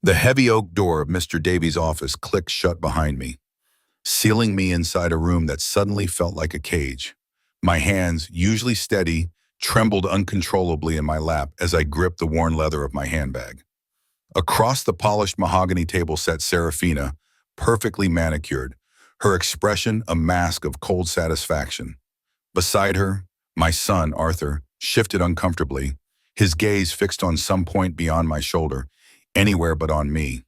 The heavy oak door of Mr. Davies' office clicked shut behind me, sealing me inside a room that suddenly felt like a cage. My hands, usually steady, trembled uncontrollably in my lap as I gripped the worn leather of my handbag. Across the polished mahogany table sat Serafina, perfectly manicured, her expression a mask of cold satisfaction. Beside her, my son, Arthur, shifted uncomfortably, his gaze fixed on some point beyond my shoulder, anywhere but on me.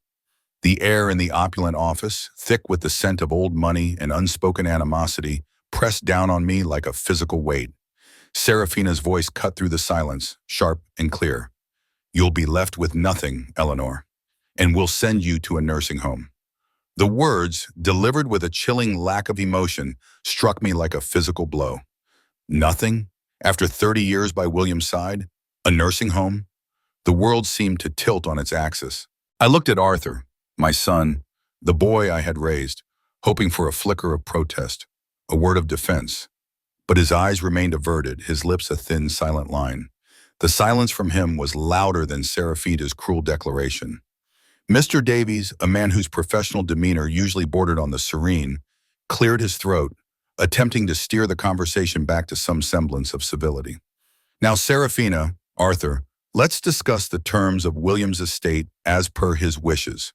The air in the opulent office, thick with the scent of old money and unspoken animosity, pressed down on me like a physical weight. Serafina's voice cut through the silence, sharp and clear. "You'll be left with nothing, Eleanor, and we'll send you to a nursing home." The words, delivered with a chilling lack of emotion, struck me like a physical blow. Nothing? After 30 years by William's side? A nursing home? The world seemed to tilt on its axis. I looked at Arthur, my son, the boy I had raised, hoping for a flicker of protest, a word of defense. But his eyes remained averted, his lips a thin, silent line. The silence from him was louder than Serafina's cruel declaration. Mr. Davies, a man whose professional demeanor usually bordered on the serene, cleared his throat, attempting to steer the conversation back to some semblance of civility. "Now, Serafina, Arthur, let's discuss the terms of William's estate as per his wishes.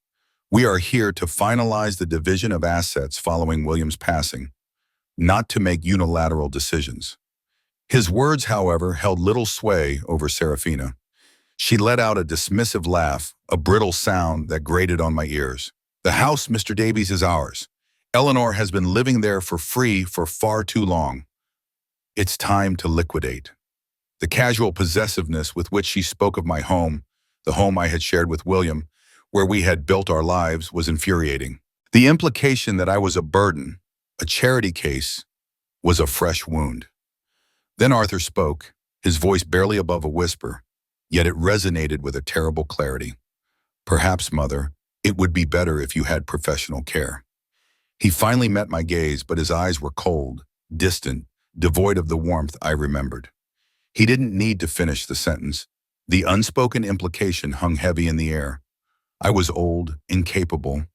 We are here to finalize the division of assets following William's passing, not to make unilateral decisions." His words, however, held little sway over Serafina. She let out a dismissive laugh, a brittle sound that grated on my ears. "The house, Mr. Davies, is ours. Eleanor has been living there for free for far too long. It's time to liquidate." The casual possessiveness with which she spoke of my home, the home I had shared with William, where we had built our lives, was infuriating. The implication that I was a burden, a charity case, was a fresh wound. Then Arthur spoke, his voice barely above a whisper, yet it resonated with a terrible clarity. "Perhaps, Mother, it would be better if you had professional care." He finally met my gaze, but his eyes were cold, distant, devoid of the warmth I remembered. He didn't need to finish the sentence. The unspoken implication hung heavy in the air. I was old, incapable,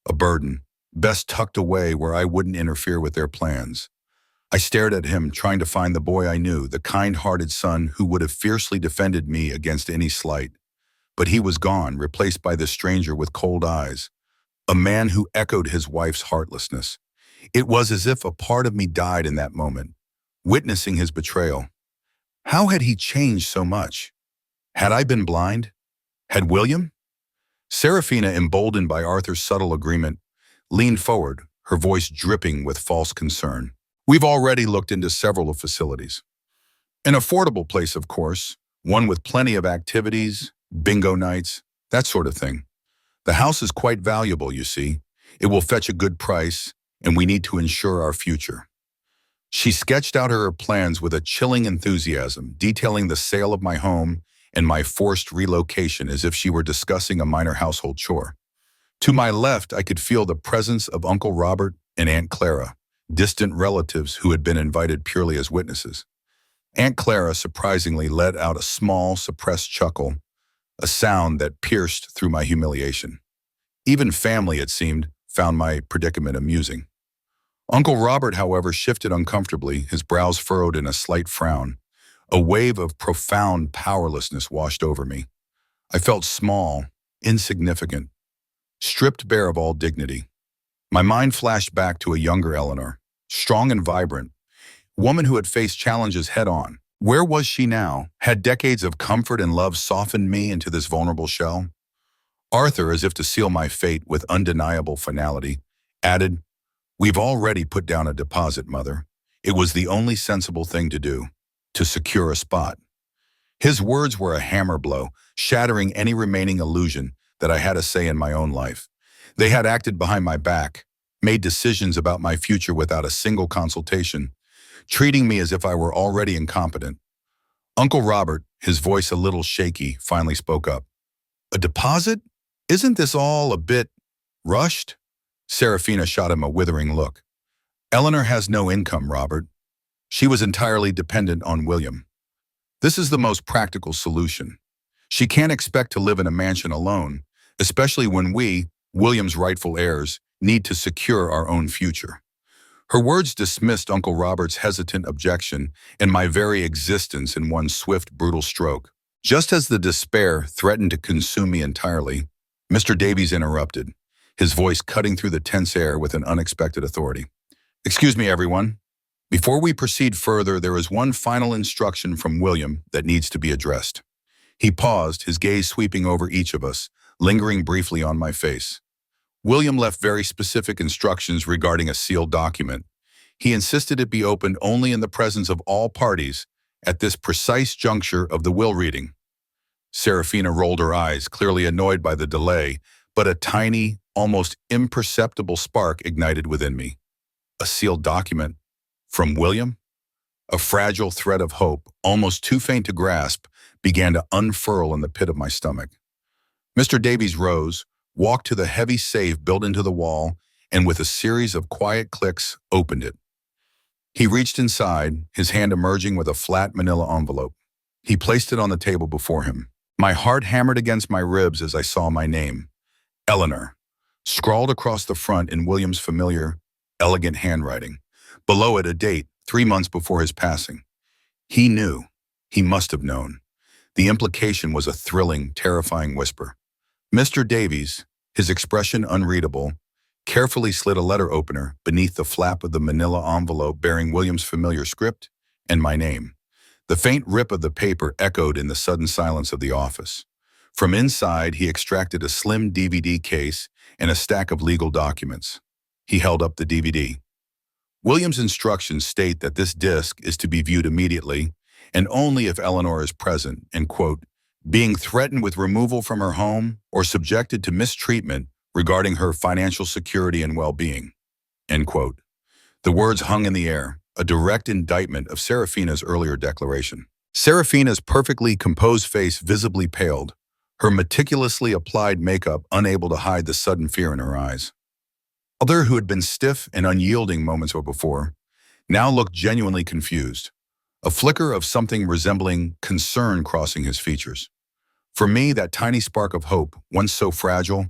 a burden, best tucked away where I wouldn't interfere with their plans. I stared at him, trying to find the boy I knew, the kind-hearted son who would have fiercely defended me against any slight. But he was gone, replaced by this stranger with cold eyes, a man who echoed his wife's heartlessness. It was as if a part of me died in that moment, witnessing his betrayal. How had he changed so much? Had I been blind? Had William? Serafina, emboldened by Arthur's subtle agreement, leaned forward, her voice dripping with false concern. "We've already looked into several facilities. An affordable place, of course, one with plenty of activities, bingo nights, that sort of thing. The house is quite valuable, you see. It will fetch a good price, and we need to ensure our future." She sketched out her plans with a chilling enthusiasm, detailing the sale of my home and my forced relocation as if she were discussing a minor household chore. To my left, I could feel the presence of Uncle Robert and Aunt Clara, distant relatives who had been invited purely as witnesses. Aunt Clara surprisingly let out a small, suppressed chuckle, a sound that pierced through my humiliation. Even family, it seemed, found my predicament amusing. Uncle Robert, however, shifted uncomfortably, his brows furrowed in a slight frown. A wave of profound powerlessness washed over me. I felt small, insignificant, stripped bare of all dignity. My mind flashed back to a younger Eleanor, strong and vibrant, a woman who had faced challenges head-on. Where was she now? Had decades of comfort and love softened me into this vulnerable shell? Arthur, as if to seal my fate with undeniable finality, added, "We've already put down a deposit, Mother. It was the only sensible thing to do, to secure a spot." His words were a hammer blow, shattering any remaining illusion that I had a say in my own life. They had acted behind my back, made decisions about my future without a single consultation, treating me as if I were already incompetent. Uncle Robert, his voice a little shaky, finally spoke up. "A deposit? Isn't this all a bit rushed?" Serafina shot him a withering look. "Eleanor has no income, Robert. She was entirely dependent on William. This is the most practical solution. She can't expect to live in a mansion alone, especially when we, William's rightful heirs, need to secure our own future. Her words dismissed Uncle Robert's hesitant objection and my very existence in one swift, brutal stroke. Just as the despair threatened to consume me entirely, Mr. Davies interrupted, his voice cutting through the tense air with an unexpected authority. "Excuse me, everyone. Before we proceed further, there is one final instruction from William that needs to be addressed." He paused, his gaze sweeping over each of us, lingering briefly on my face. William left very specific instructions regarding a sealed document. He insisted it be opened only in the presence of all parties at this precise juncture of the will reading. Serafina rolled her eyes, clearly annoyed by the delay, but a tiny, almost imperceptible spark ignited within me. A sealed document? From William? A fragile thread of hope, almost too faint to grasp, began to unfurl in the pit of my stomach. Mr. Davies rose, walked to the heavy safe built into the wall, and with a series of quiet clicks, opened it. He reached inside, his hand emerging with a flat manila envelope. He placed it on the table before him. My heart hammered against my ribs as I saw my name, Eleanor, scrawled across the front in William's familiar, elegant handwriting. Below it, a date, 3 months before his passing. He knew. He must have known. The implication was a thrilling, terrifying whisper. Mr. Davies, his expression unreadable, carefully slid a letter opener beneath the flap of the manila envelope bearing William's familiar script and my name. The faint rip of the paper echoed in the sudden silence of the office. From inside, he extracted a slim DVD case and a stack of legal documents. He held up the DVD. William's instructions state that this disc is to be viewed immediately and only if Eleanor is present and, quote, being threatened with removal from her home or subjected to mistreatment regarding her financial security and well-being, end quote. The words hung in the air, a direct indictment of Serafina's earlier declaration. Serafina's perfectly composed face visibly paled, her meticulously applied makeup unable to hide the sudden fear in her eyes. Other, who had been stiff and unyielding moments before, now looked genuinely confused, a flicker of something resembling concern crossing his features. For me, that tiny spark of hope, once so fragile,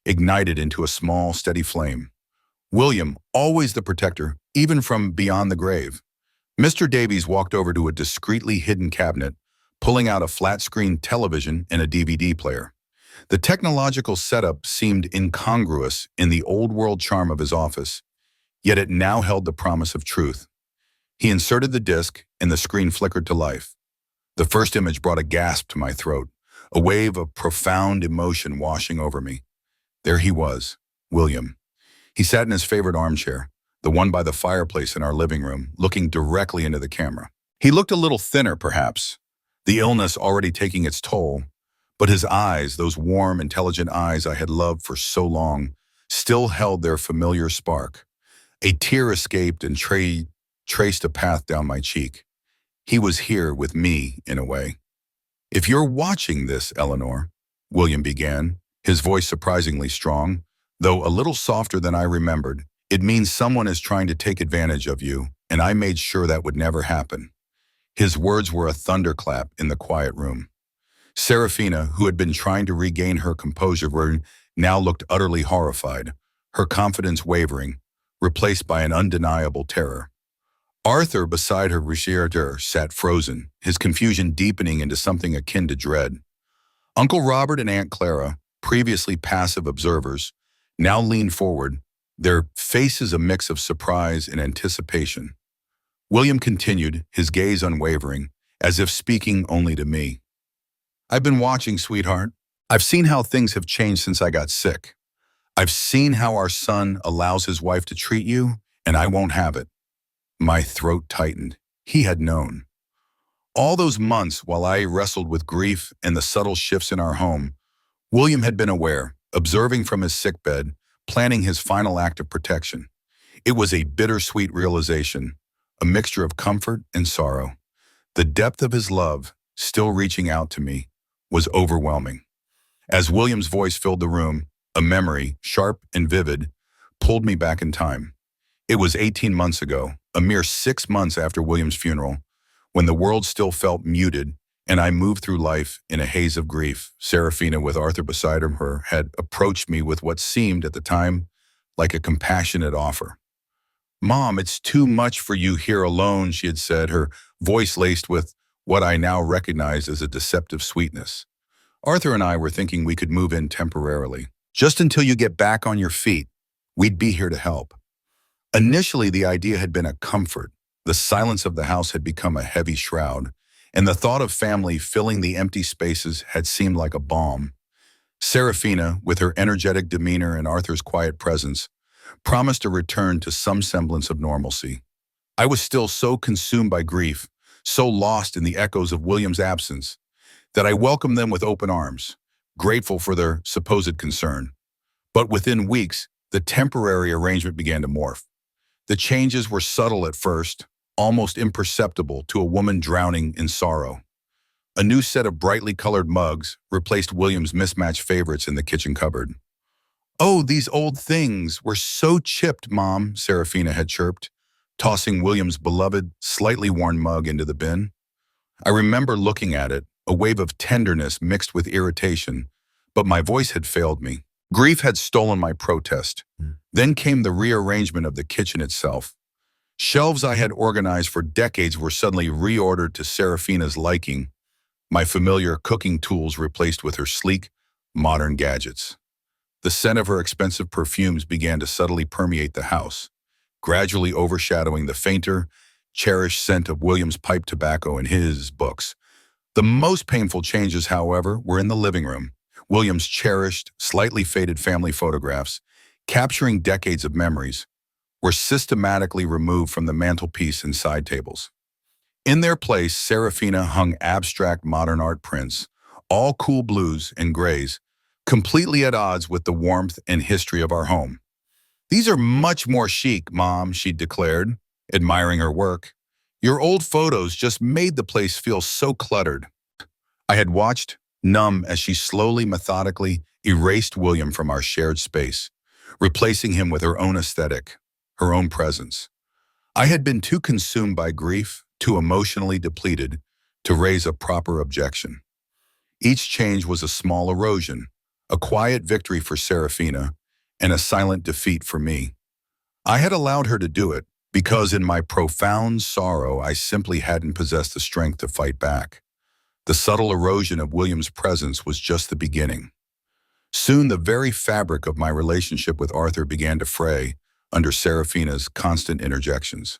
ignited into a small, steady flame. William, always the protector, even from beyond the grave. Mr. Davies walked over to a discreetly hidden cabinet, pulling out a flat-screen television and a DVD player. The technological setup seemed incongruous in the old-world charm of his office, yet it now held the promise of truth. He inserted the disc, and the screen flickered to life. The first image brought a gasp to my throat, a wave of profound emotion washing over me. There he was, William. He sat in his favorite armchair, the one by the fireplace in our living room, looking directly into the camera. He looked a little thinner, perhaps, the illness already taking its toll, but his eyes, those warm, intelligent eyes I had loved for so long, still held their familiar spark. A tear escaped and traced a path down my cheek. He was here with me, in a way. "If you're watching this, Eleanor," William began, his voice surprisingly strong, though a little softer than I remembered, "it means someone is trying to take advantage of you, and I made sure that would never happen." His words were a thunderclap in the quiet room. Serafina, who had been trying to regain her composure, now looked utterly horrified, her confidence wavering, replaced by an undeniable terror. Arthur, beside her regier, sat frozen, his confusion deepening into something akin to dread. Uncle Robert and Aunt Clara, previously passive observers, now leaned forward, their faces a mix of surprise and anticipation. William continued, his gaze unwavering, as if speaking only to me. "I've been watching, sweetheart. I've seen how things have changed since I got sick. I've seen how our son allows his wife to treat you, and I won't have it." My throat tightened. He had known. All those months while I wrestled with grief and the subtle shifts in our home, William had been aware, observing from his sickbed, planning his final act of protection. It was a bittersweet realization, a mixture of comfort and sorrow. The depth of his love, still reaching out to me, was overwhelming. As William's voice filled the room, a memory, sharp and vivid, pulled me back in time. It was 18 months ago, a mere 6 months after William's funeral, when the world still felt muted and I moved through life in a haze of grief. Serafina, with Arthur beside her, had approached me with what seemed at the time like a compassionate offer. "Mom, it's too much for you here alone," she had said, her voice laced with what I now recognized as a deceptive sweetness. "Arthur and I were thinking we could move in temporarily. Just until you get back on your feet, we'd be here to help." Initially, the idea had been a comfort. The silence of the house had become a heavy shroud, and the thought of family filling the empty spaces had seemed like a balm. Serafina, with her energetic demeanor and Arthur's quiet presence, promised a return to some semblance of normalcy. I was still so consumed by grief, so lost in the echoes of William's absence, that I welcomed them with open arms, grateful for their supposed concern. But within weeks, the temporary arrangement began to morph. The changes were subtle at first, almost imperceptible to a woman drowning in sorrow. A new set of brightly colored mugs replaced William's mismatched favorites in the kitchen cupboard. "Oh, these old things were so chipped, Mom," Serafina had chirped, tossing William's beloved, slightly worn mug into the bin. I remember looking at it, a wave of tenderness mixed with irritation, but my voice had failed me. Grief had stolen my protest. Then came the rearrangement of the kitchen itself. Shelves I had organized for decades were suddenly reordered to Serafina's liking, my familiar cooking tools replaced with her sleek, modern gadgets. The scent of her expensive perfumes began to subtly permeate the house, gradually overshadowing the fainter, cherished scent of William's pipe tobacco and his books. The most painful changes, however, were in the living room. William's cherished, slightly faded family photographs, capturing decades of memories, were systematically removed from the mantelpiece and side tables. In their place, Serafina hung abstract modern art prints, all cool blues and grays, completely at odds with the warmth and history of our home. "These are much more chic, Mom," she declared, admiring her work. "Your old photos just made the place feel so cluttered." I had watched, numb, as she slowly, methodically erased William from our shared space, replacing him with her own aesthetic, her own presence. I had been too consumed by grief, too emotionally depleted, to raise a proper objection. Each change was a small erosion, a quiet victory for Serafina, and a silent defeat for me. I had allowed her to do it because in my profound sorrow I simply hadn't possessed the strength to fight back. The subtle erosion of William's presence was just the beginning. Soon the very fabric of my relationship with Arthur began to fray under Serafina's constant interjections.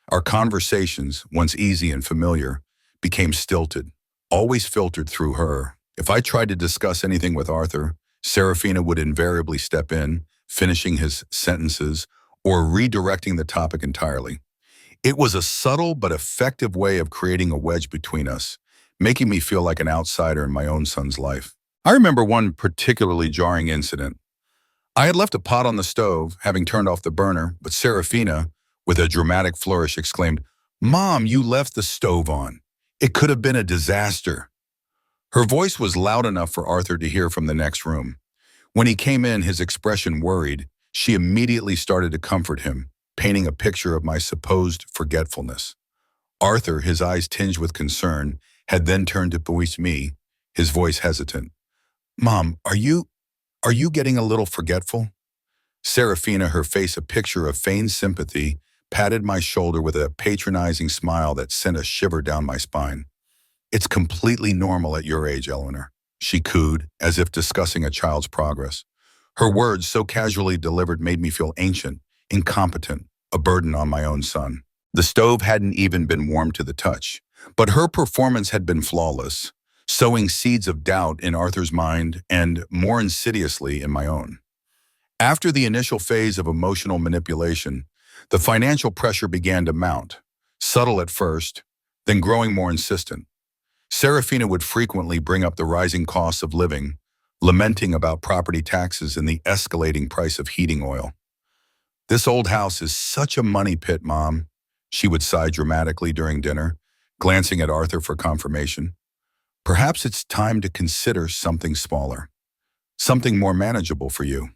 Our conversations, once easy and familiar, became stilted, always filtered through her. If I tried to discuss anything with Arthur, Serafina would invariably step in, finishing his sentences or redirecting the topic entirely. It was a subtle but effective way of creating a wedge between us, making me feel like an outsider in my own son's life. I remember one particularly jarring incident. I had left a pot on the stove, having turned off the burner, but Serafina, with a dramatic flourish, exclaimed, "Mom, you left the stove on. It could have been a disaster." Her voice was loud enough for Arthur to hear from the next room. When he came in, his expression worried. She immediately started to comfort him, painting a picture of my supposed forgetfulness. Arthur, his eyes tinged with concern, had then turned to voice me, his voice hesitant. "Mom, are you getting a little forgetful?" Serafina, her face a picture of feigned sympathy, patted my shoulder with a patronizing smile that sent a shiver down my spine. "It's completely normal at your age, Eleanor," she cooed, as if discussing a child's progress. Her words, so casually delivered, made me feel ancient, incompetent, a burden on my own son. The stove hadn't even been warmed to the touch, but her performance had been flawless, sowing seeds of doubt in Arthur's mind and, more insidiously, in my own. After the initial phase of emotional manipulation, the financial pressure began to mount, subtle at first, then growing more insistent. Serafina would frequently bring up the rising costs of living, lamenting about property taxes and the escalating price of heating oil. "This old house is such a money pit, Mom," she would sigh dramatically during dinner, glancing at Arthur for confirmation. "Perhaps it's time to consider something smaller, something more manageable for you."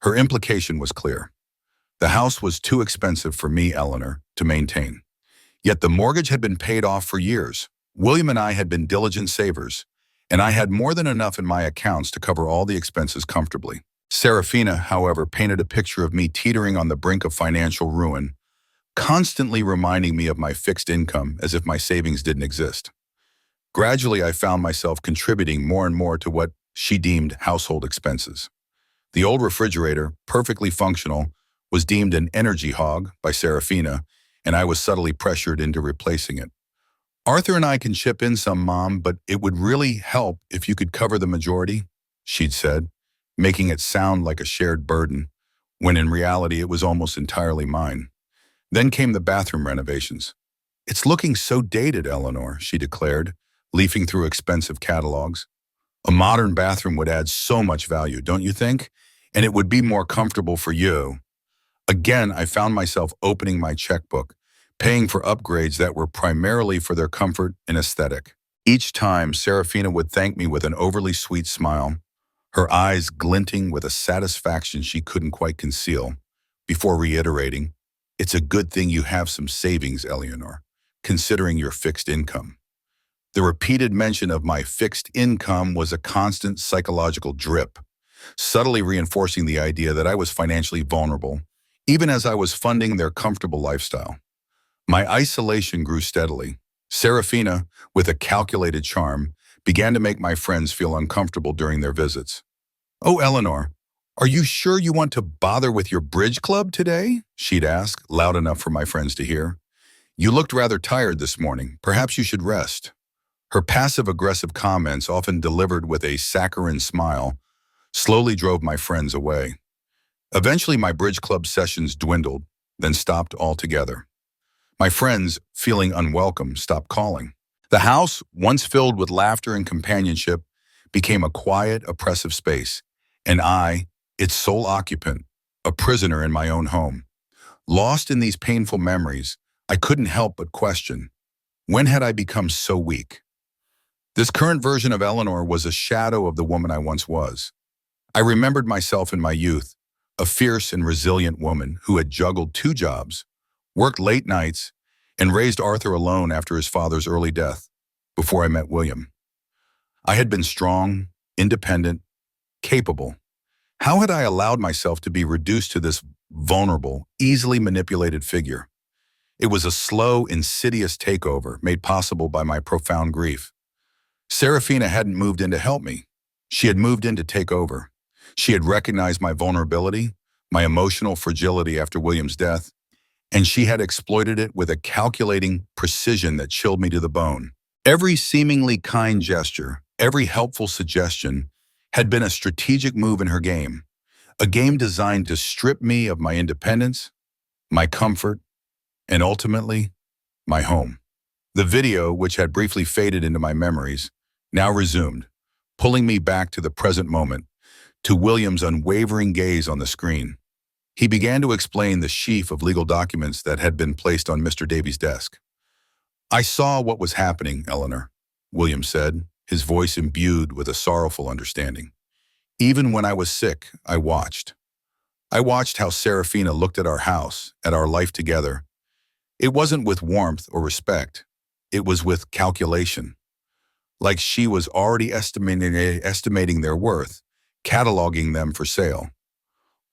Her implication was clear. The house was too expensive for me, Eleanor, to maintain. Yet the mortgage had been paid off for years. William and I had been diligent savers, and I had more than enough in my accounts to cover all the expenses comfortably. Serafina, however, painted a picture of me teetering on the brink of financial ruin, constantly reminding me of my fixed income as if my savings didn't exist. Gradually, I found myself contributing more and more to what she deemed household expenses. The old refrigerator, perfectly functional, was deemed an energy hog by Serafina, and I was subtly pressured into replacing it. "Arthur and I can chip in some, Mom, but it would really help if you could cover the majority," she'd said, making it sound like a shared burden, when in reality it was almost entirely mine. Then came the bathroom renovations. "It's looking so dated, Eleanor," she declared, leafing through expensive catalogs. "A modern bathroom would add so much value, don't you think? And it would be more comfortable for you." Again, I found myself opening my checkbook, paying for upgrades that were primarily for their comfort and aesthetic. Each time, Serafina would thank me with an overly sweet smile, her eyes glinting with a satisfaction she couldn't quite conceal, before reiterating, "It's a good thing you have some savings, Eleanor, considering your fixed income." The repeated mention of my fixed income was a constant psychological drip, subtly reinforcing the idea that I was financially vulnerable, even as I was funding their comfortable lifestyle. My isolation grew steadily. Serafina, with a calculated charm, began to make my friends feel uncomfortable during their visits. "Oh, Eleanor, are you sure you want to bother with your bridge club today?" she'd ask, loud enough for my friends to hear. "You looked rather tired this morning. Perhaps you should rest." Her passive-aggressive comments, often delivered with a saccharine smile, slowly drove my friends away. Eventually, my bridge club sessions dwindled, then stopped altogether. My friends, feeling unwelcome, stopped calling. The house, once filled with laughter and companionship, became a quiet, oppressive space, and I, its sole occupant, a prisoner in my own home. Lost in these painful memories, I couldn't help but question, when had I become so weak? This current version of Eleanor was a shadow of the woman I once was. I remembered myself in my youth, a fierce and resilient woman who had juggled 2 jobs, worked late nights, and raised Arthur alone after his father's early death, before I met William. I had been strong, independent, capable. How had I allowed myself to be reduced to this vulnerable, easily manipulated figure? It was a slow, insidious takeover made possible by my profound grief. Serafina hadn't moved in to help me. She had moved in to take over. She had recognized my vulnerability, my emotional fragility after William's death, and she had exploited it with a calculating precision that chilled me to the bone. Every seemingly kind gesture, every helpful suggestion, had been a strategic move in her game, a game designed to strip me of my independence, my comfort, and ultimately, my home. The video, which had briefly faded into my memories, now resumed, pulling me back to the present moment, to William's unwavering gaze on the screen. He began to explain the sheaf of legal documents that had been placed on Mr. Davies' desk. "I saw what was happening, Eleanor," William said, his voice imbued with a sorrowful understanding. "Even when I was sick, I watched. I watched how Serafina looked at our house, at our life together. It wasn't with warmth or respect. It was with calculation. Like she was already estimating their worth, cataloging them for sale."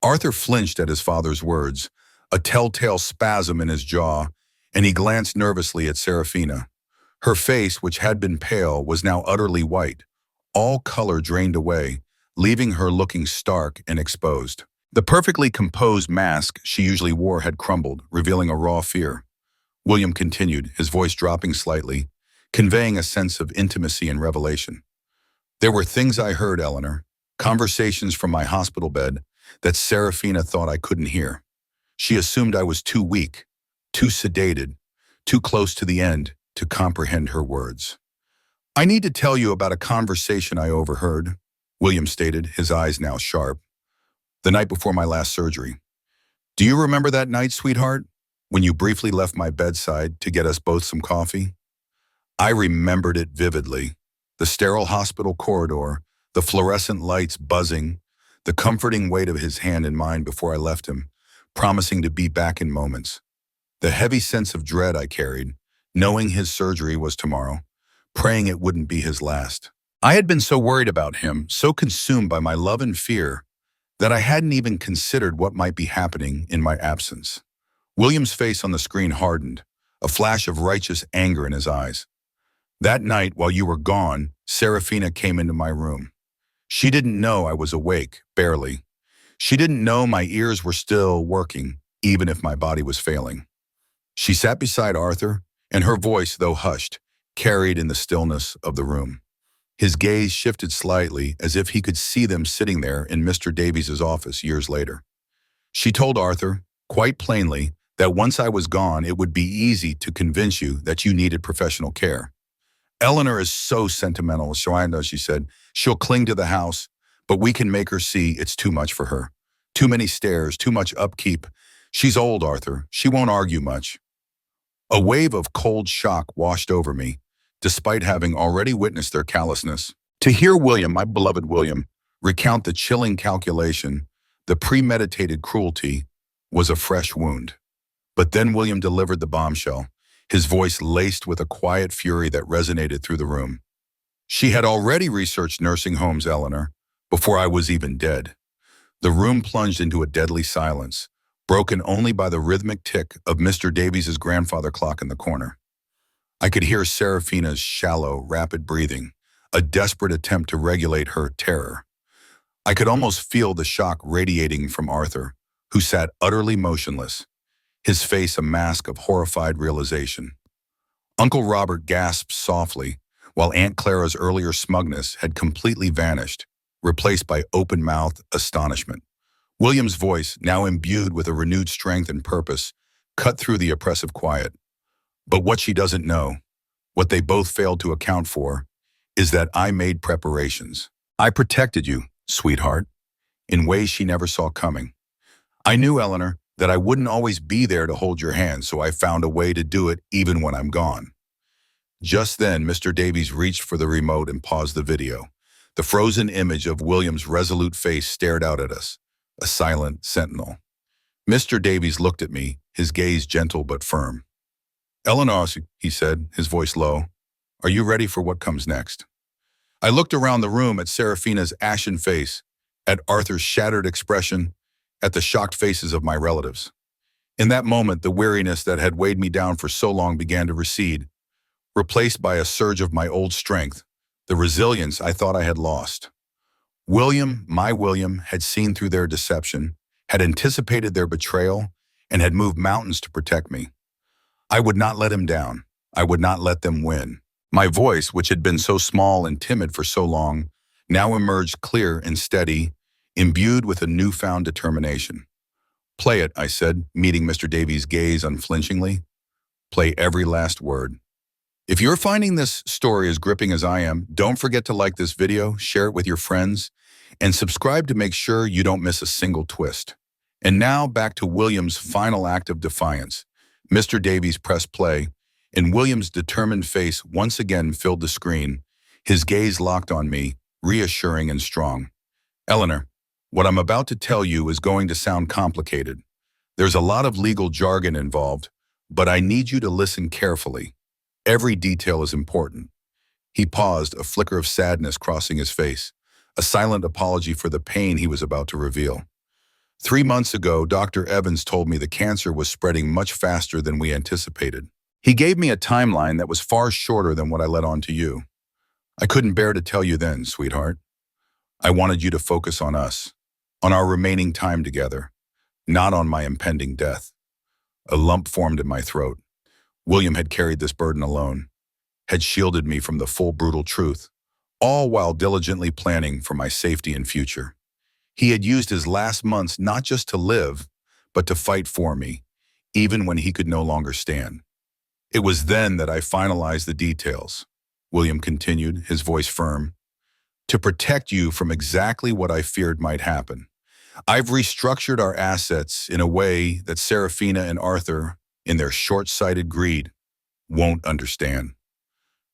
Arthur flinched at his father's words, a telltale spasm in his jaw, and he glanced nervously at Serafina. Her face, which had been pale, was now utterly white, all color drained away, leaving her looking stark and exposed. The perfectly composed mask she usually wore had crumbled, revealing a raw fear. William continued, his voice dropping slightly, conveying a sense of intimacy and revelation. "There were things I heard, Eleanor, conversations from my hospital bed, that Serafina thought I couldn't hear. She assumed I was too weak, too sedated, too close to the end to comprehend her words. I need to tell you about a conversation I overheard," William stated, his eyes now sharp. "The night before my last surgery. Do you remember that night, sweetheart, when you briefly left my bedside to get us both some coffee?" I remembered it vividly. The sterile hospital corridor, the fluorescent lights buzzing, the comforting weight of his hand in mine before I left him, promising to be back in moments. The heavy sense of dread I carried, knowing his surgery was tomorrow, praying it wouldn't be his last. I had been so worried about him, so consumed by my love and fear, that I hadn't even considered what might be happening in my absence. William's face on the screen hardened, a flash of righteous anger in his eyes. That night, while you were gone, Serafina came into my room. She didn't know I was awake, barely. She didn't know my ears were still working, even if my body was failing. She sat beside Arthur, and her voice, though hushed, carried in the stillness of the room. His gaze shifted slightly, as if he could see them sitting there in Mr. Davies's office years later. She told Arthur, quite plainly, that once I was gone, it would be easy to convince you that you needed professional care. Eleanor is so sentimental, Joanna, she said. She'll cling to the house, but we can make her see it's too much for her. Too many stairs, too much upkeep. She's old, Arthur. She won't argue much. A wave of cold shock washed over me, despite having already witnessed their callousness. To hear William, my beloved William, recount the chilling calculation, the premeditated cruelty, was a fresh wound. But then William delivered the bombshell, his voice laced with a quiet fury that resonated through the room. She had already researched nursing homes, Eleanor, before I was even dead. The room plunged into a deadly silence, broken only by the rhythmic tick of Mr. Davies's grandfather clock in the corner. I could hear Serafina's shallow, rapid breathing, a desperate attempt to regulate her terror. I could almost feel the shock radiating from Arthur, who sat utterly motionless, his face a mask of horrified realization. Uncle Robert gasped softly, while Aunt Clara's earlier smugness had completely vanished, replaced by open-mouthed astonishment. William's voice, now imbued with a renewed strength and purpose, cut through the oppressive quiet. But what she doesn't know, what they both failed to account for, is that I made preparations. I protected you, sweetheart, in ways she never saw coming. I knew, Eleanor, that I wouldn't always be there to hold your hand, so I found a way to do it even when I'm gone. Just then, Mr. Davies reached for the remote and paused the video. The frozen image of William's resolute face stared out at us, a silent sentinel. Mr. Davies looked at me, his gaze gentle but firm. Eleanor, he said, his voice low, are you ready for what comes next? I looked around the room at Serafina's ashen face, at Arthur's shattered expression, at the shocked faces of my relatives. In that moment, the weariness that had weighed me down for so long began to recede, replaced by a surge of my old strength, the resilience I thought I had lost. William, my William, had seen through their deception, had anticipated their betrayal, and had moved mountains to protect me. I would not let him down. I would not let them win. My voice, which had been so small and timid for so long, now emerged clear and steady, imbued with a newfound determination. Play it, I said, meeting Mr. Davies' gaze unflinchingly. Play every last word. If you're finding this story as gripping as I am, don't forget to like this video, share it with your friends, and subscribe to make sure you don't miss a single twist. And now back to William's final act of defiance. Mr. Davies pressed play, and William's determined face once again filled the screen, his gaze locked on me, reassuring and strong. Eleanor, what I'm about to tell you is going to sound complicated. There's a lot of legal jargon involved, but I need you to listen carefully. Every detail is important. He paused, a flicker of sadness crossing his face, a silent apology for the pain he was about to reveal. 3 months ago, Dr. Evans told me the cancer was spreading much faster than we anticipated. He gave me a timeline that was far shorter than what I let on to you. I couldn't bear to tell you then, sweetheart. I wanted you to focus on us, on our remaining time together, not on my impending death. A lump formed in my throat. William had carried this burden alone, had shielded me from the full brutal truth, all while diligently planning for my safety and future. He had used his last months not just to live, but to fight for me, even when he could no longer stand. It was then that I finalized the details, William continued, his voice firm, to protect you from exactly what I feared might happen. I've restructured our assets in a way that Serafina and Arthur, in their short-sighted greed, won't understand.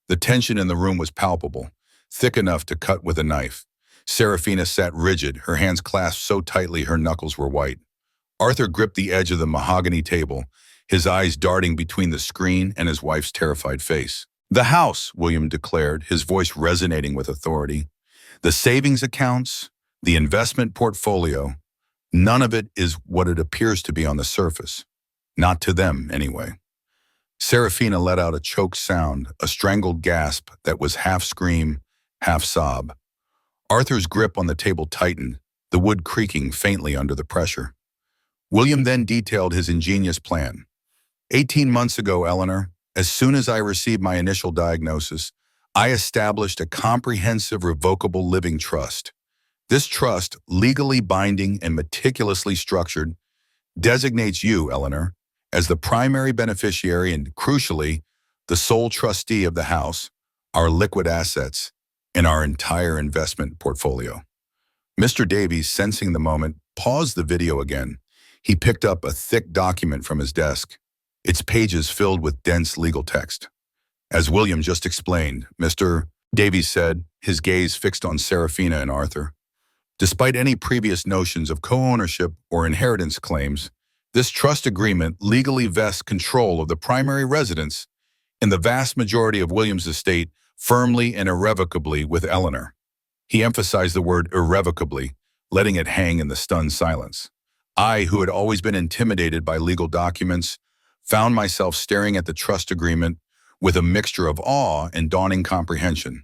The tension in the room was palpable, thick enough to cut with a knife. Serafina sat rigid, her hands clasped so tightly her knuckles were white. Arthur gripped the edge of the mahogany table, his eyes darting between the screen and his wife's terrified face. The house, William declared, his voice resonating with authority. The savings accounts, the investment portfolio, none of it is what it appears to be on the surface. Not to them, anyway. Serafina let out a choked sound, a strangled gasp that was half scream, half sob. Arthur's grip on the table tightened, the wood creaking faintly under the pressure. William then detailed his ingenious plan. 18 months ago, Eleanor, as soon as I received my initial diagnosis, I established a comprehensive revocable living trust. This trust, legally binding and meticulously structured, designates you, Eleanor, as the primary beneficiary and, crucially, the sole trustee of the house, our liquid assets, and our entire investment portfolio. Mr. Davies, sensing the moment, paused the video again. He picked up a thick document from his desk, its pages filled with dense legal text. As William just explained, Mr. Davies said, his gaze fixed on Serafina and Arthur. Despite any previous notions of co-ownership or inheritance claims, this trust agreement legally vests control of the primary residence in the vast majority of William's estate firmly and irrevocably with Eleanor. He emphasized the word irrevocably, letting it hang in the stunned silence. I, who had always been intimidated by legal documents, found myself staring at the trust agreement with a mixture of awe and dawning comprehension.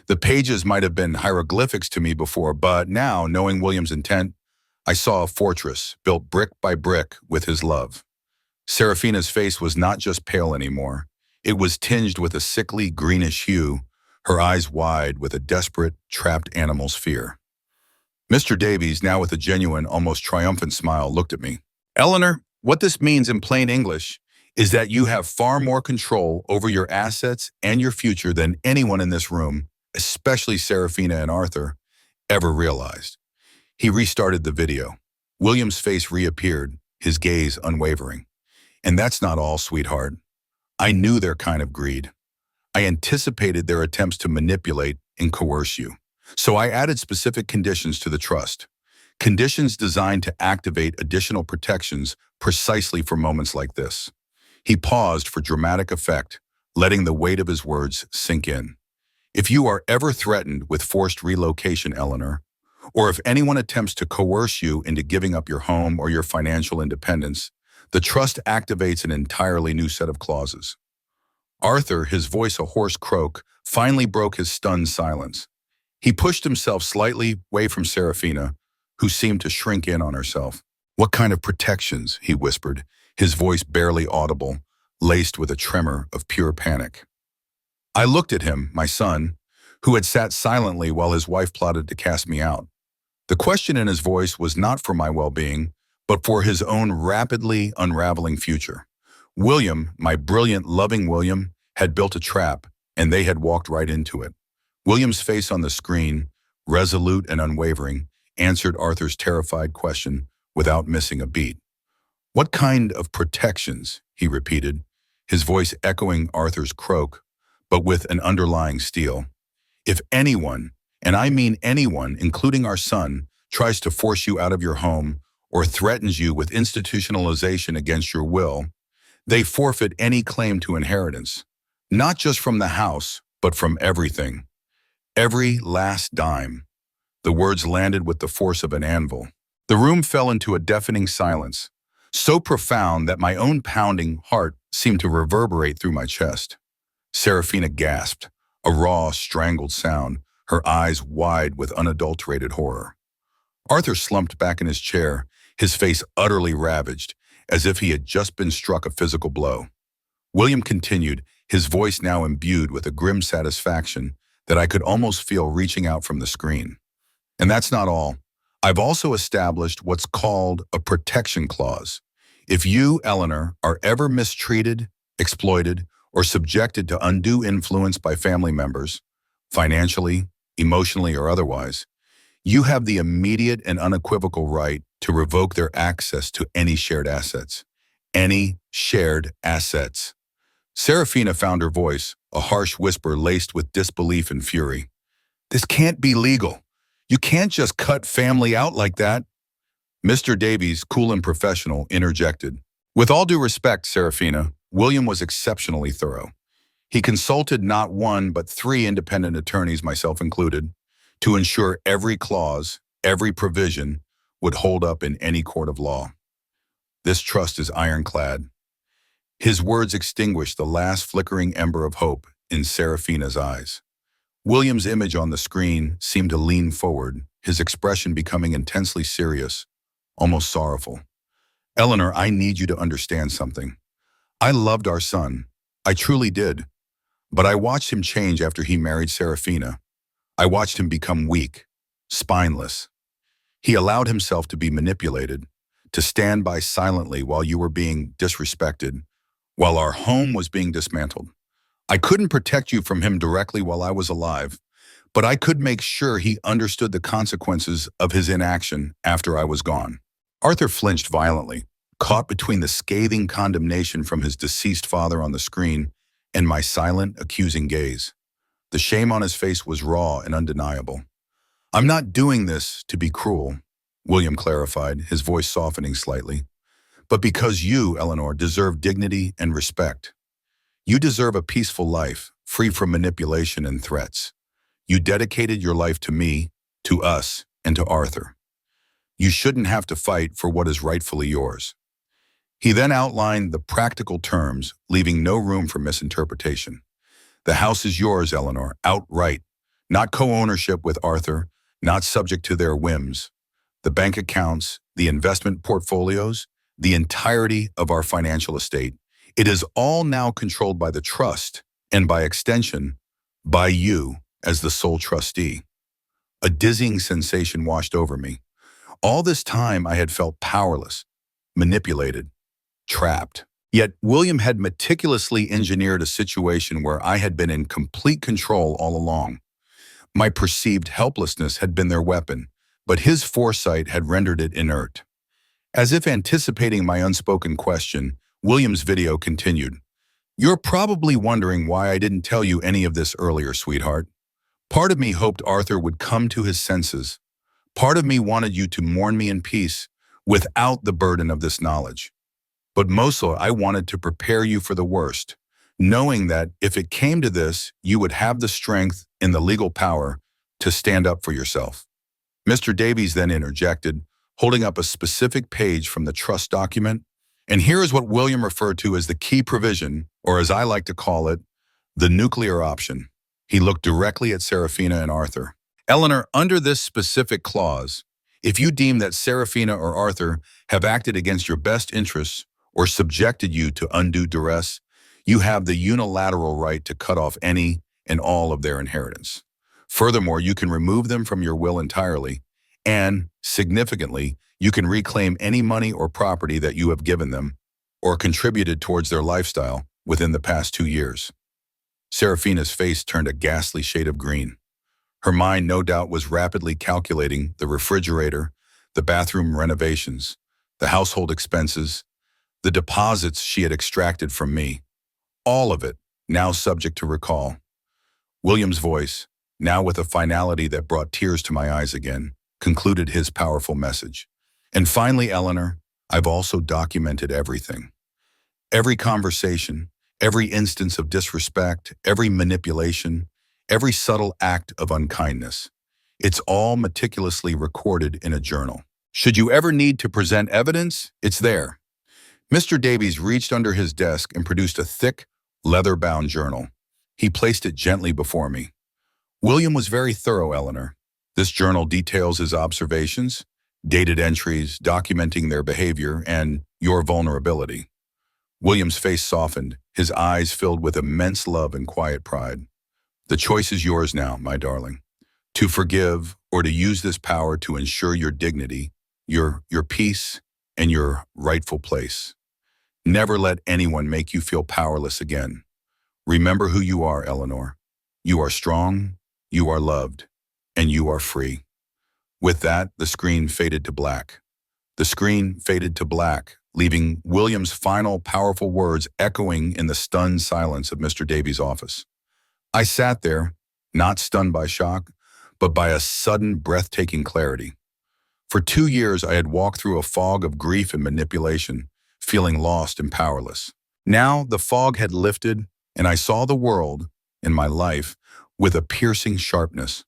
The pages might have been hieroglyphics to me before, but now, knowing William's intent, I saw a fortress built brick by brick with his love. Serafina's face was not just pale anymore. It was tinged with a sickly greenish hue, her eyes wide with a desperate, trapped animal's fear. Mr. Davies, now with a genuine, almost triumphant smile, looked at me. Eleanor, what this means in plain English is that you have far more control over your assets and your future than anyone in this room, especially Serafina and Arthur, ever realized. He restarted the video. William's face reappeared, his gaze unwavering. And that's not all, sweetheart. I knew their kind of greed. I anticipated their attempts to manipulate and coerce you. So I added specific conditions to the trust. Conditions designed to activate additional protections precisely for moments like this. He paused for dramatic effect, letting the weight of his words sink in. If you are ever threatened with forced relocation, Eleanor, or if anyone attempts to coerce you into giving up your home or your financial independence, the trust activates an entirely new set of clauses. Arthur, his voice a hoarse croak, finally broke his stunned silence. He pushed himself slightly away from Serafina, who seemed to shrink in on herself. What kind of protections? He whispered, his voice barely audible, laced with a tremor of pure panic. I looked at him, my son, who had sat silently while his wife plotted to cast me out. The question in his voice was not for my well-being, but for his own rapidly unraveling future. William, my brilliant, loving William, had built a trap, and they had walked right into it. William's face on the screen, resolute and unwavering, answered Arthur's terrified question without missing a beat. What kind of protections? He repeated, his voice echoing Arthur's croak, but with an underlying steel. If anyone, and I mean anyone, including our son, tries to force you out of your home or threatens you with institutionalization against your will, they forfeit any claim to inheritance, not just from the house, but from everything. Every last dime. The words landed with the force of an anvil. The room fell into a deafening silence, so profound that my own pounding heart seemed to reverberate through my chest. Serafina gasped, a raw, strangled sound, her eyes wide with unadulterated horror. Arthur slumped back in his chair, his face utterly ravaged, as if he had just been struck a physical blow. William continued, his voice now imbued with a grim satisfaction that I could almost feel reaching out from the screen. And that's not all. I've also established what's called a protection clause. If you, Eleanor, are ever mistreated, exploited, or subjected to undue influence by family members, financially, emotionally, or otherwise, you have the immediate and unequivocal right to revoke their access to any shared assets. Any shared assets. Serafina found her voice, a harsh whisper laced with disbelief and fury. This can't be legal. You can't just cut family out like that. Mr. Davies, cool and professional, interjected. With all due respect, Serafina, William was exceptionally thorough. He consulted not one but three independent attorneys, myself included, to ensure every clause, every provision would hold up in any court of law. This trust is ironclad. His words extinguished the last flickering ember of hope in Serafina's eyes. William's image on the screen seemed to lean forward, his expression becoming intensely serious, almost sorrowful. Eleanor, I need you to understand something. I loved our son. I truly did. But I watched him change after he married Serafina. I watched him become weak, spineless. He allowed himself to be manipulated, to stand by silently while you were being disrespected, while our home was being dismantled. I couldn't protect you from him directly while I was alive, but I could make sure he understood the consequences of his inaction after I was gone. Arthur flinched violently, caught between the scathing condemnation from his deceased father on the screen and my silent, accusing gaze. The shame on his face was raw and undeniable. I'm not doing this to be cruel, William clarified, his voice softening slightly, but because you, Eleanor, deserve dignity and respect. You deserve a peaceful life, free from manipulation and threats. You dedicated your life to me, to us, and to Arthur. You shouldn't have to fight for what is rightfully yours. He then outlined the practical terms, leaving no room for misinterpretation. The house is yours, Eleanor, outright, not co-ownership with Arthur, not subject to their whims. The bank accounts, the investment portfolios, the entirety of our financial estate. It is all now controlled by the trust, and by extension, by you as the sole trustee. A dizzying sensation washed over me. All this time I had felt powerless, manipulated, trapped. Yet William had meticulously engineered a situation where I had been in complete control all along. My perceived helplessness had been their weapon, but his foresight had rendered it inert. As if anticipating my unspoken question, William's video continued. You're probably wondering why I didn't tell you any of this earlier, sweetheart. Part of me hoped Arthur would come to his senses. Part of me wanted you to mourn me in peace without the burden of this knowledge. But mostly I wanted to prepare you for the worst, knowing that if it came to this, you would have the strength and the legal power to stand up for yourself. Mr. Davies then interjected, holding up a specific page from the trust document. And here is what William referred to as the key provision, or as I like to call it, the nuclear option. He looked directly at Serafina and Arthur. Eleanor, under this specific clause, if you deem that Serafina or Arthur have acted against your best interests or subjected you to undue duress, you have the unilateral right to cut off any and all of their inheritance. Furthermore, you can remove them from your will entirely, and, significantly, you can reclaim any money or property that you have given them or contributed towards their lifestyle within the past 2 years. Serafina's face turned a ghastly shade of green. Her mind, no doubt, was rapidly calculating the refrigerator, the bathroom renovations, the household expenses, the deposits she had extracted from me. All of it, now subject to recall. William's voice, now with a finality that brought tears to my eyes again, concluded his powerful message. And finally, Eleanor, I've also documented everything. Every conversation, every instance of disrespect, every manipulation, every subtle act of unkindness. It's all meticulously recorded in a journal. Should you ever need to present evidence, it's there. Mr. Davies reached under his desk and produced a thick, leather-bound journal. He placed it gently before me. William was very thorough, Eleanor. This journal details his observations, dated entries documenting their behavior and your vulnerability. William's face softened, his eyes filled with immense love and quiet pride. The choice is yours now, my darling. To forgive or to use this power to ensure your dignity, your peace, and your rightful place. Never let anyone make you feel powerless again. Remember who you are, Eleanor. You are strong, you are loved, and you are free. With that, the screen faded to black. The screen faded to black, leaving William's final powerful words echoing in the stunned silence of Mr. Davies' office. I sat there, not stunned by shock, but by a sudden, breathtaking clarity. For 2 years, I had walked through a fog of grief and manipulation, feeling lost and powerless. Now, the fog had lifted, and I saw the world, in my life, with a piercing sharpness.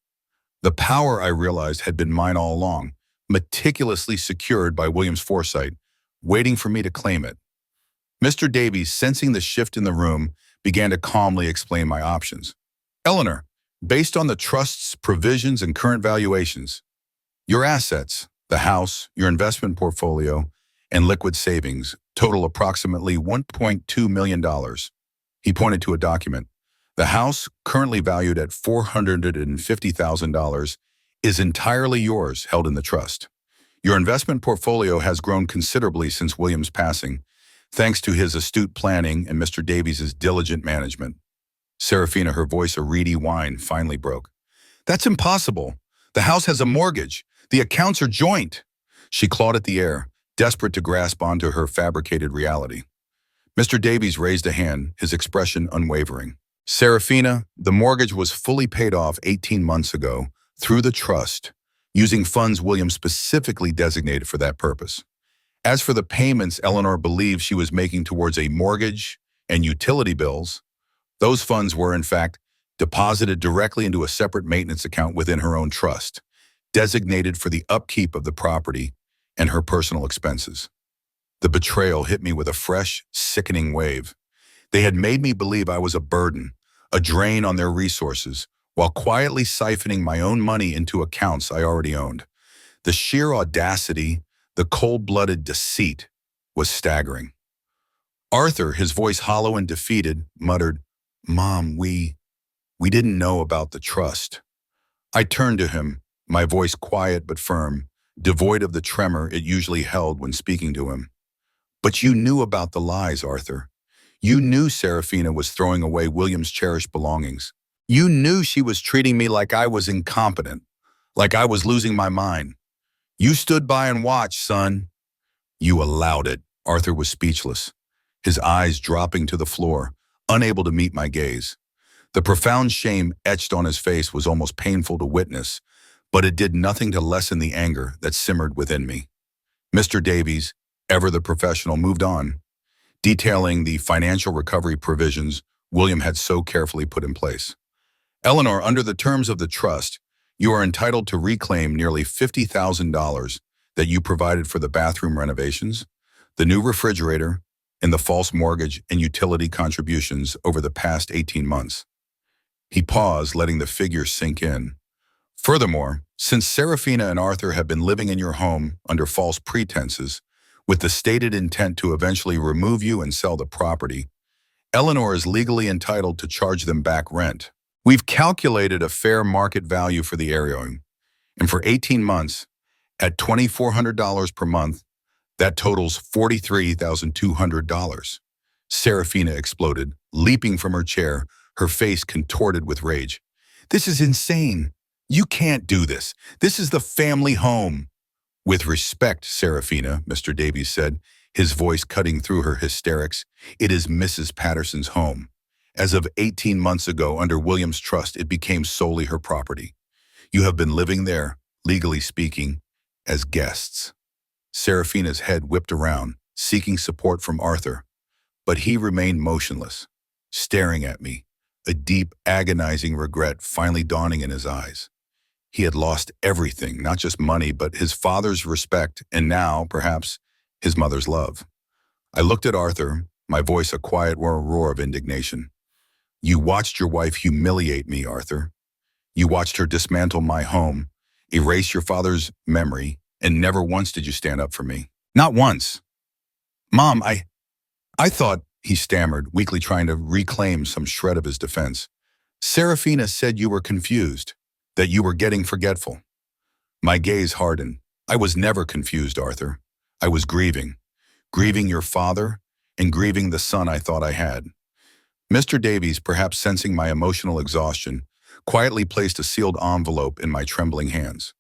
The power, I realized, had been mine all along, meticulously secured by William's foresight, waiting for me to claim it. Mr. Davies, sensing the shift in the room, began to calmly explain my options. Eleanor, based on the trust's provisions and current valuations, your assets, the house, your investment portfolio, and liquid savings total approximately $1.2 million. He pointed to a document. The house, currently valued at $450,000, is entirely yours, held in the trust. Your investment portfolio has grown considerably since William's passing, thanks to his astute planning and Mr. Davies's diligent management. Serafina, her voice a reedy whine, finally broke. That's impossible. The house has a mortgage. The accounts are joint. She clawed at the air, desperate to grasp onto her fabricated reality. Mr. Davies raised a hand, his expression unwavering. Serafina, the mortgage was fully paid off 18 months ago through the trust, using funds William specifically designated for that purpose. As for the payments Eleanor believed she was making towards a mortgage and utility bills, those funds were, in fact, deposited directly into a separate maintenance account within her own trust, designated for the upkeep of the property and her personal expenses. The betrayal hit me with a fresh, sickening wave. They had made me believe I was a burden, a drain on their resources, while quietly siphoning my own money into accounts I already owned. The sheer audacity, the cold-blooded deceit, was staggering. Arthur, his voice hollow and defeated, muttered, "Mom, we didn't know about the trust." I turned to him, my voice quiet but firm, devoid of the tremor it usually held when speaking to him. "But you knew about the lies, Arthur. You knew Serafina was throwing away William's cherished belongings. You knew she was treating me like I was incompetent, like I was losing my mind. You stood by and watched, son." "You allowed it." Arthur was speechless, his eyes dropping to the floor, unable to meet my gaze. The profound shame etched on his face was almost painful to witness, but it did nothing to lessen the anger that simmered within me. Mr. Davies, ever the professional, moved on, detailing the financial recovery provisions William had so carefully put in place. "Eleanor, under the terms of the trust, you are entitled to reclaim nearly $50,000 that you provided for the bathroom renovations, the new refrigerator, and the false mortgage and utility contributions over the past 18 months. He paused, letting the figure sink in. "Furthermore, since Serafina and Arthur have been living in your home under false pretenses, with the stated intent to eventually remove you and sell the property, Eleanor is legally entitled to charge them back rent. We've calculated a fair market value for the area, and for 18 months, at $2,400 per month, that totals $43,200. Serafina exploded, leaping from her chair, her face contorted with rage. "This is insane. You can't do this. This is the family home." "With respect, Serafina," Mr. Davies said, his voice cutting through her hysterics, "it is Mrs. Patterson's home. As of 18 months ago, under William's trust, it became solely her property. You have been living there, legally speaking, as guests." Serafina's head whipped around, seeking support from Arthur, but he remained motionless, staring at me, a deep, agonizing regret finally dawning in his eyes. He had lost everything, not just money, but his father's respect, and now, perhaps, his mother's love. I looked at Arthur, my voice a quiet roar of indignation. "You watched your wife humiliate me, Arthur. You watched her dismantle my home, erase your father's memory, and never once did you stand up for me. Not once. Mom, I thought," he stammered, weakly trying to reclaim some shred of his defense. "Serafina said you were confused, that you were getting forgetful." My gaze hardened. "I was never confused, Arthur. I was grieving. Grieving your father, and grieving the son I thought I had." Mr. Davies, perhaps sensing my emotional exhaustion, quietly placed a sealed envelope in my trembling hands.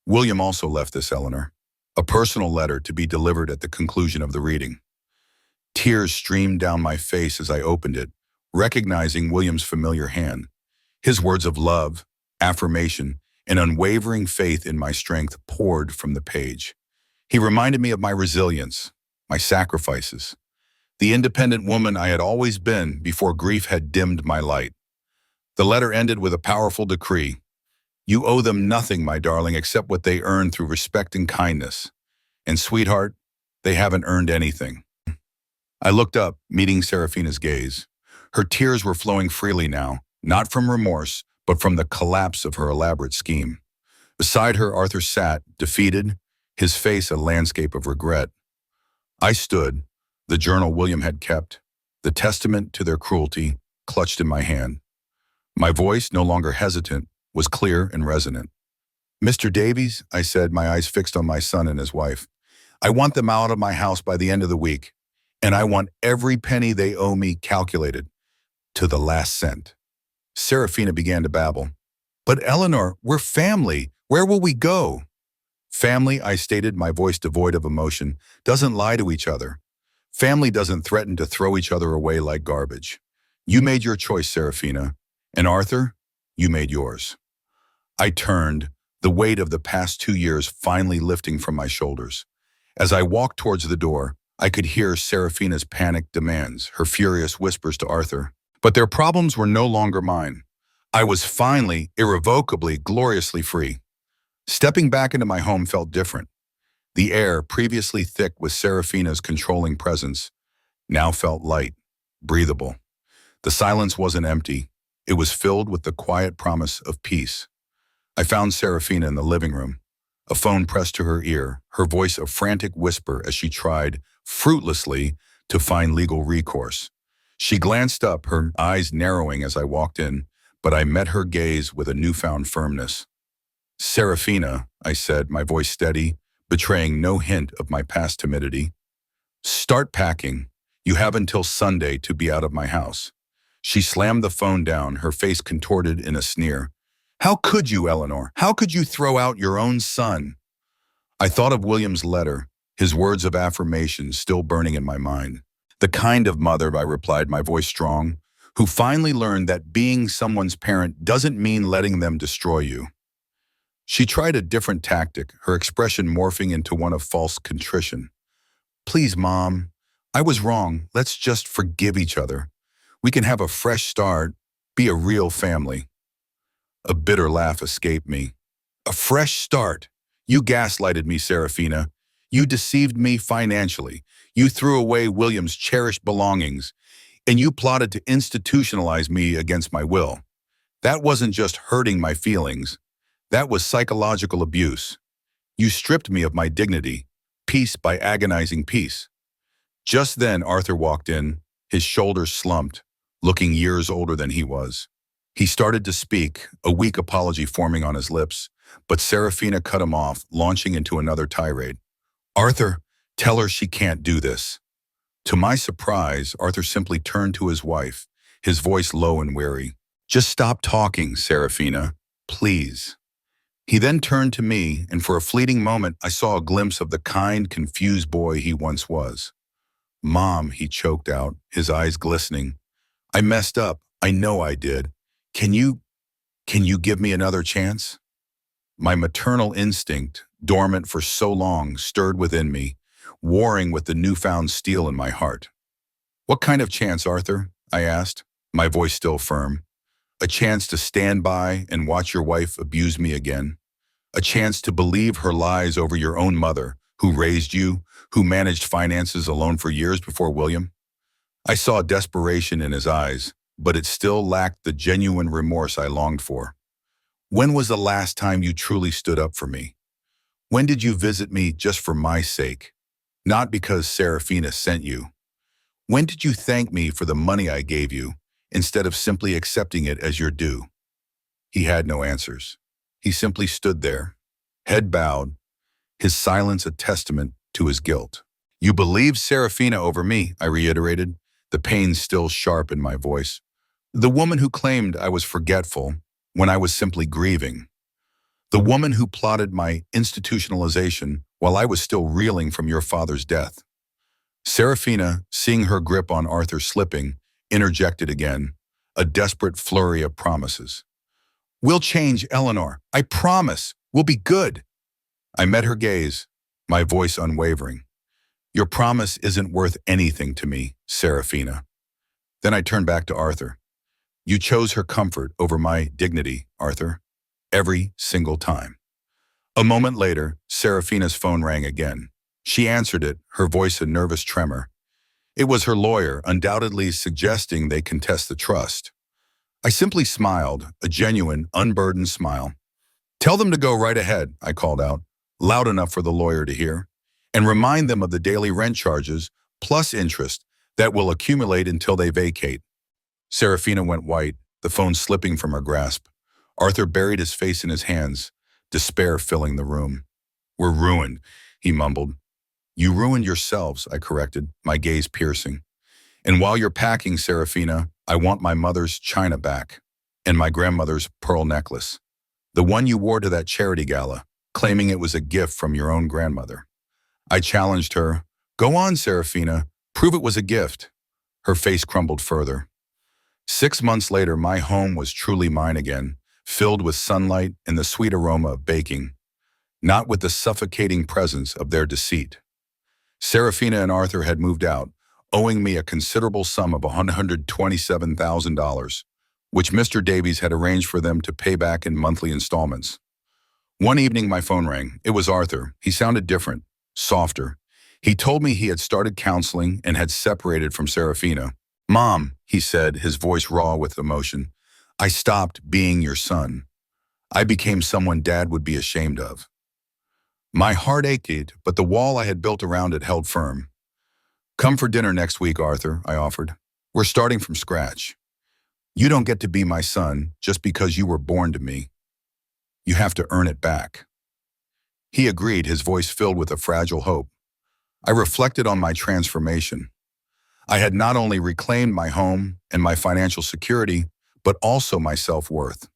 "William also left this, Eleanor. A personal letter to be delivered at the conclusion of the reading." Tears streamed down my face as I opened it, recognizing William's familiar hand. His words of love, affirmation, and unwavering faith in my strength poured from the page. He reminded me of my resilience, my sacrifices, the independent woman I had always been before grief had dimmed my light. The letter ended with a powerful decree. You owe them nothing, my darling, except what they earned through respect and kindness. And sweetheart, they haven't earned anything. I looked up, meeting Serafina's gaze. Her tears were flowing freely now, not from remorse, but from the collapse of her elaborate scheme. Beside her, Arthur sat, defeated, his face a landscape of regret. I stood, the journal William had kept, the testament to their cruelty, clutched in my hand. My voice, no longer hesitant, was clear and resonant. Mr. Davies, I said, my eyes fixed on my son and his wife, I want them out of my house by the end of the week, and I want every penny they owe me calculated, to the last cent. Serafina began to babble. But Eleanor, we're family. Where will we go? Family, I stated, my voice devoid of emotion, doesn't lie to each other. Family doesn't threaten to throw each other away like garbage. You made your choice, Serafina. And Arthur, you made yours. I turned, the weight of the past 2 years finally lifting from my shoulders. As I walked towards the door, I could hear Serafina's panicked demands, her furious whispers to Arthur. But their problems were no longer mine. I was finally, irrevocably, gloriously free. Stepping back into my home felt different. The air, previously thick with Serafina's controlling presence, now felt light, breathable. The silence wasn't empty. It was filled with the quiet promise of peace. I found Serafina in the living room, a phone pressed to her ear, her voice a frantic whisper as she tried, fruitlessly, to find legal recourse. She glanced up, her eyes narrowing as I walked in, but I met her gaze with a newfound firmness. Serafina, I said, my voice steady, betraying no hint of my past timidity. Start packing. You have until Sunday to be out of my house. She slammed the phone down, her face contorted in a sneer. How could you, Eleanor? How could you throw out your own son? I thought of William's letter, his words of affirmation still burning in my mind. The kind of mother, I replied, my voice strong, who finally learned that being someone's parent doesn't mean letting them destroy you. She tried a different tactic, her expression morphing into one of false contrition. Please, Mom, I was wrong. Let's just forgive each other. We can have a fresh start, be a real family. A bitter laugh escaped me. A fresh start. You gaslighted me, Serafina. You deceived me financially. You threw away William's cherished belongings, and you plotted to institutionalize me against my will. That wasn't just hurting my feelings. That was psychological abuse. You stripped me of my dignity, piece by agonizing piece. Just then, Arthur walked in, his shoulders slumped, looking years older than he was. He started to speak, a weak apology forming on his lips, but Serafina cut him off, launching into another tirade. Arthur, tell her she can't do this. To my surprise, Arthur simply turned to his wife, his voice low and weary. Just stop talking, Serafina, please. He then turned to me, and for a fleeting moment, I saw a glimpse of the kind, confused boy he once was. Mom, he choked out, his eyes glistening. I messed up. I know I did. Can you give me another chance? My maternal instinct, dormant for so long, stirred within me, warring with the newfound steel in my heart. What kind of chance, Arthur? I asked, my voice still firm. A chance to stand by and watch your wife abuse me again. A chance to believe her lies over your own mother, who raised you, who managed finances alone for years before William. I saw desperation in his eyes, but it still lacked the genuine remorse I longed for. When was the last time you truly stood up for me? When did you visit me just for my sake? Not because Serafina sent you. When did you thank me for the money I gave you, instead of simply accepting it as your due? He had no answers. He simply stood there, head bowed, his silence a testament to his guilt. You believed Serafina over me, I reiterated, the pain still sharp in my voice. The woman who claimed I was forgetful when I was simply grieving. The woman who plotted my institutionalization while I was still reeling from your father's death. Serafina, seeing her grip on Arthur slipping, interjected again, a desperate flurry of promises. We'll change, Eleanor. I promise. We'll be good. I met her gaze, my voice unwavering. Your promise isn't worth anything to me, Serafina. Then I turned back to Arthur. You chose her comfort over my dignity, Arthur. Every single time. A moment later, Serafina's phone rang again. She answered it, her voice a nervous tremor. It was her lawyer, undoubtedly suggesting they contest the trust. I simply smiled, a genuine, unburdened smile. Tell them to go right ahead, I called out, loud enough for the lawyer to hear, and remind them of the daily rent charges, plus interest, that will accumulate until they vacate. Serafina went white, the phone slipping from her grasp. Arthur buried his face in his hands, despair filling the room. We're ruined, he mumbled. You ruined yourselves, I corrected, my gaze piercing. And while you're packing, Serafina, I want my mother's china back, and my grandmother's pearl necklace. The one you wore to that charity gala, claiming it was a gift from your own grandmother. I challenged her. Go on, Serafina, prove it was a gift. Her face crumbled further. 6 months later, my home was truly mine again, filled with sunlight and the sweet aroma of baking, not with the suffocating presence of their deceit. Serafina and Arthur had moved out, owing me a considerable sum of $127,000, which Mr. Davies had arranged for them to pay back in monthly installments. One evening my phone rang. It was Arthur. He sounded different, softer. He told me he had started counseling and had separated from Serafina. Mom, he said, his voice raw with emotion, I stopped being your son. I became someone Dad would be ashamed of. My heart ached, but the wall I had built around it held firm. Come for dinner next week, Arthur, I offered. We're starting from scratch. You don't get to be my son just because you were born to me. You have to earn it back. He agreed, his voice filled with a fragile hope. I reflected on my transformation. I had not only reclaimed my home and my financial security, but also my self-worth.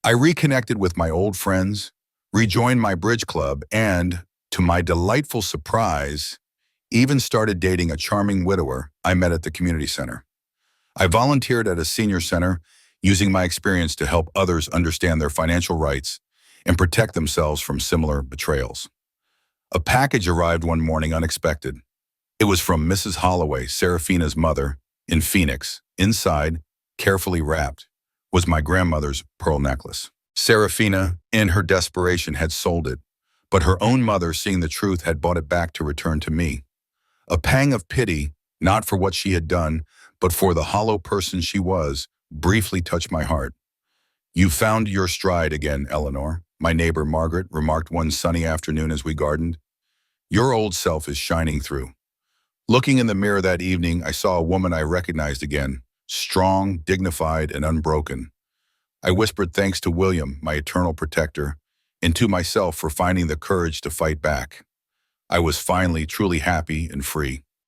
I reconnected with my old friends, rejoined my bridge club, and, to my delightful surprise, even started dating a charming widower I met at the community center. I volunteered at a senior center, using my experience to help others understand their financial rights and protect themselves from similar betrayals. A package arrived one morning unexpected. It was from Mrs. Holloway, Serafina's mother, in Phoenix. Inside, carefully wrapped, was my grandmother's pearl necklace. Serafina, in her desperation, had sold it, but her own mother, seeing the truth, had bought it back to return to me. A pang of pity, not for what she had done, but for the hollow person she was, briefly touched my heart. You found your stride again, Eleanor, my neighbor Margaret remarked one sunny afternoon as we gardened. Your old self is shining through. Looking in the mirror that evening, I saw a woman I recognized again, strong, dignified, and unbroken. I whispered thanks to William, my eternal protector, and to myself for finding the courage to fight back. I was finally truly happy and free.